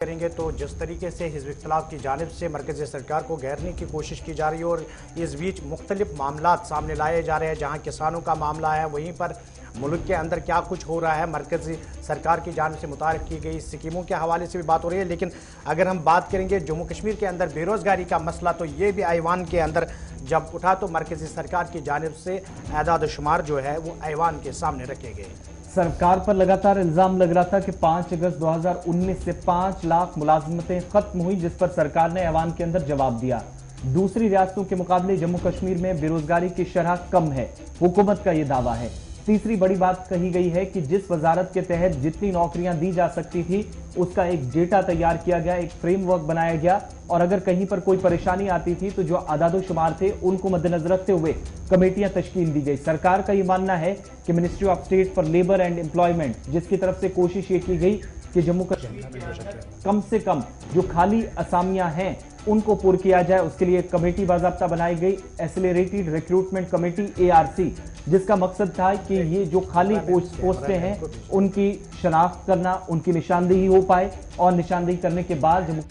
करेंगे तो जिस तरीके से हिज़्ब इख्तिलाफ की जानिब से मरकज़ी सरकार को घेरने की कोशिश की जा रही है और इस बीच मुख्तलिफ मामला सामने लाए जा रहे हैं, जहाँ किसानों का मामला है, वहीं पर मुल्क के अंदर क्या कुछ हो रहा है, मरकज़ी सरकार की जानिब से मुतारिफ की गई स्कीमों के हवाले से भी बात हो रही है। लेकिन अगर हम बात करेंगे जम्मू कश्मीर के अंदर बेरोज़गारी का मसला, तो ये भी ऐवान के अंदर जब उठा तो मरकज़ी सरकार की जानिब से एदाद शुमार जो है वो ऐवान के सामने रखे गए। सरकार पर लगातार इल्जाम लग रहा था कि 5 अगस्त 2019 से 5 लाख मुलाजमतें खत्म हुई, जिस पर सरकार ने ऐवान के अंदर जवाब दिया। दूसरी रियासतों के मुकाबले जम्मू कश्मीर में बेरोजगारी की शरह कम है, हुकूमत का यह दावा है। तीसरी बड़ी बात कही गई है कि जिस वजारत के तहत जितनी नौकरियां दी जा सकती थी उसका एक डेटा तैयार किया गया, एक फ्रेमवर्क बनाया गया, और अगर कहीं पर कोई परेशानी आती थी तो जो आदादो शुमार थे उनको मद्देनजर रखते हुए कमेटियां तश्कील दी गई। सरकार का यह मानना है कि ministry of state for labour and employment, जिसकी तरफ से कोशिश ये की गई कि जम्मू कश्मीर कम से कम जो खाली असामियां हैं उनको पूर्ण किया जाए, उसके लिए एक कमेटी बाज़ाब्ता बनाई गई, एक्सेलरेटेड रिक्रूटमेंट कमेटी ARC, जिसका मकसद था कि ये जो खाली पोस्टें हैं उनकी शनाख्त करना, उनकी निशानदेही हो पाए, और निशानदेही करने के बाद जम्मू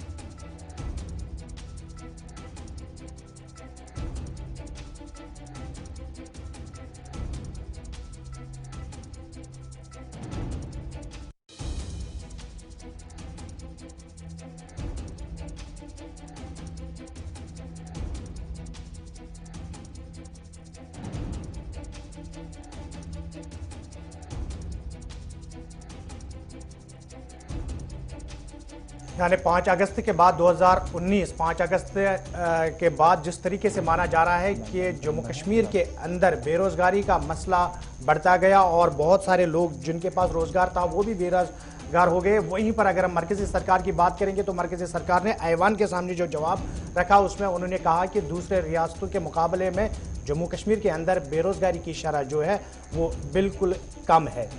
यानी 5 अगस्त के बाद 2019 5 अगस्त के बाद जिस तरीके से माना जा रहा है कि जम्मू कश्मीर के अंदर बेरोजगारी का मसला बढ़ता गया और बहुत सारे लोग जिनके पास रोजगार था वो भी बेरोजगार हो गए। वहीं पर अगर हम मरकजी सरकार की बात करेंगे तो मरकजी सरकार ने ऐवान के सामने जो जवाब रखा उसमें उन्होंने कहा कि दूसरे रियासतों के मुकाबले में जम्मू कश्मीर के अंदर बेरोजगारी की शरह जो है वो बिल्कुल कम है।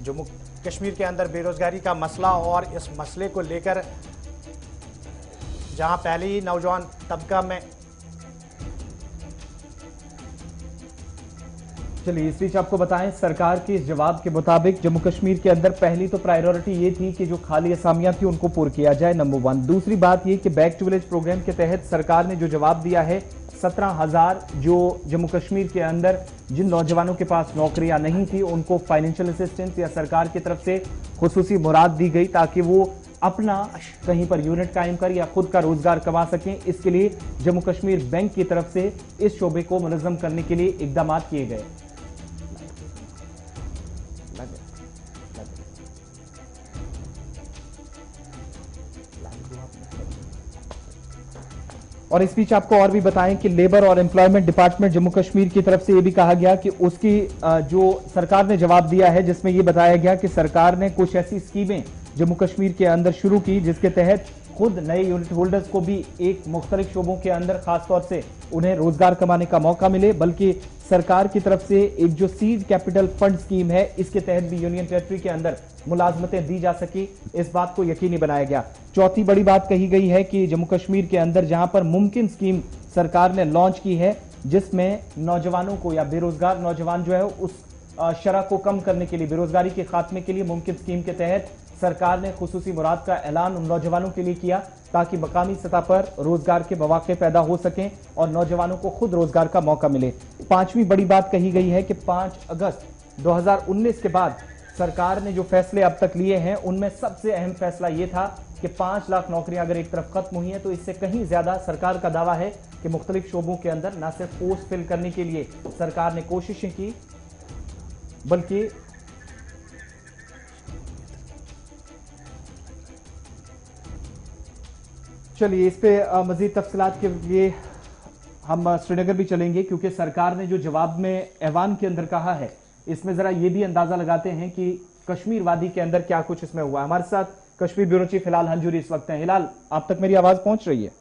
जम्मू कश्मीर के अंदर बेरोजगारी का मसला और इस मसले को लेकर जहां पहले ही नौजवान तबका में चलिए इस बीच आपको बताएं, सरकार के इस जवाब के मुताबिक जम्मू कश्मीर के अंदर पहली तो प्रायोरिटी ये थी कि जो खाली असामियां थी उनको पूर्ण किया जाए, नंबर 1। दूसरी बात ये कि बैक टू विलेज प्रोग्राम के तहत सरकार ने जो जवाब दिया है, 17,000 जो जम्मू कश्मीर के अंदर जिन नौजवानों के पास नौकरियां नहीं थी उनको फाइनेंशियल असिस्टेंस या सरकार की तरफ से खुसूसी मुराद दी गई ताकि वो अपना कहीं पर यूनिट कायम कर या खुद का रोजगार कमा सकें। इसके लिए जम्मू कश्मीर बैंक की तरफ से इस शोबे को मुनज़्ज़म करने के लिए इकदाम किए गए। और इस बीच आपको और भी बताएं कि लेबर और एम्प्लॉयमेंट डिपार्टमेंट जम्मू कश्मीर की तरफ से ये भी कहा गया कि उसकी जो सरकार ने जवाब दिया है जिसमें ये बताया गया कि सरकार ने कुछ ऐसी स्कीमें जम्मू कश्मीर के अंदर शुरू की जिसके तहत खुद नए यूनिट होल्डर्स को भी एक मुख्तलिफ शोबों के अंदर खासतौर से उन्हें रोजगार कमाने का मौका मिले, बल्कि सरकार की तरफ से एक जो सीड कैपिटल फंड स्कीम है इसके तहत भी यूनियन टेरिटरी के अंदर मुलाजमतें दी जा सकी, इस बात को यकीनी बनाया गया। चौथी बड़ी बात कही गई है कि जम्मू कश्मीर के अंदर जहां पर मुमकिन स्कीम सरकार ने लॉन्च की है जिसमें नौजवानों को या बेरोजगार नौजवान जो है उस शरह को कम करने के लिए, बेरोजगारी के खात्मे के लिए मुमकिन स्कीम के तहत सरकार ने खुसूसी मुराद का ऐलान उन नौजवानों के लिए किया ताकि मकामी सतह पर रोजगार के मौके पैदा हो सकें और नौजवानों को खुद रोजगार का मौका मिले। पांचवी बड़ी बात कही गई है कि 5 अगस्त 2019 के बाद सरकार ने जो फैसले अब तक लिए हैं उनमें सबसे अहम फैसला यह था कि 5 लाख नौकरियां अगर एक तरफ खत्म हुई हैं तो इससे कहीं ज्यादा सरकार का दावा है कि मुख्तलिफ शोबों के अंदर न सिर्फ पोस्ट फिल करने के लिए सरकार ने कोशिशें की बल्कि चलिए इस पे मजीद तफसीलात के लिए हम श्रीनगर भी चलेंगे क्योंकि सरकार ने जो जवाब में ऐवान के अंदर कहा है इसमें जरा ये भी अंदाजा लगाते हैं कि कश्मीर वादी के अंदर क्या कुछ इसमें हुआ। हमारे साथ कश्मीर ब्यूरो चीफ हिलाल हंजूरी इस वक्त हैं। हिलाल, आप तक मेरी आवाज पहुंच रही है?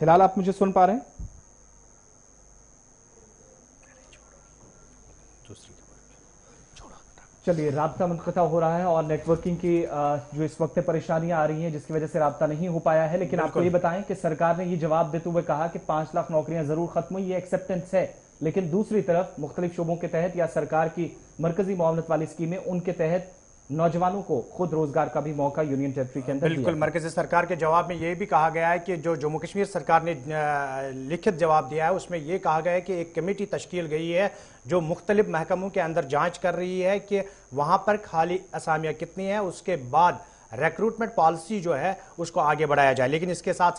हिलाल, आप मुझे सुन पा रहे हैं? चलिए, राब्ता मुनक़ता हो रहा है और नेटवर्किंग की जो इस वक्त परेशानियां आ रही हैं जिसकी वजह से राब्ता नहीं हो पाया है। लेकिन आपको ये बताएं कि सरकार ने ये जवाब देते हुए कहा कि 5 लाख नौकरियां जरूर खत्म हुई, ये एक्सेप्टेंस है लेकिन दूसरी तरफ मुख्तलिफ शोबों के तहत या सरकार की मरकजी मुआवनत वाली स्कीमें, उनके तहत नौजवानों को खुद रोजगार का भी मौका यूनियन टेरिटरी के अंदर बिल्कुल। मरकजी सरकार के जवाब में ये भी कहा गया है कि जो जम्मू कश्मीर सरकार ने लिखित जवाब दिया है उसमें यह कहा गया है कि एक कमेटी तश्कील गई है जो मुख्तलिफ महकमों के अंदर जांच कर रही है कि वहां पर खाली असामियां कितनी हैं, उसके बाद रिक्रूटमेंट पॉलिसी जो है उसको आगे बढ़ाया जाए। लेकिन इसके साथ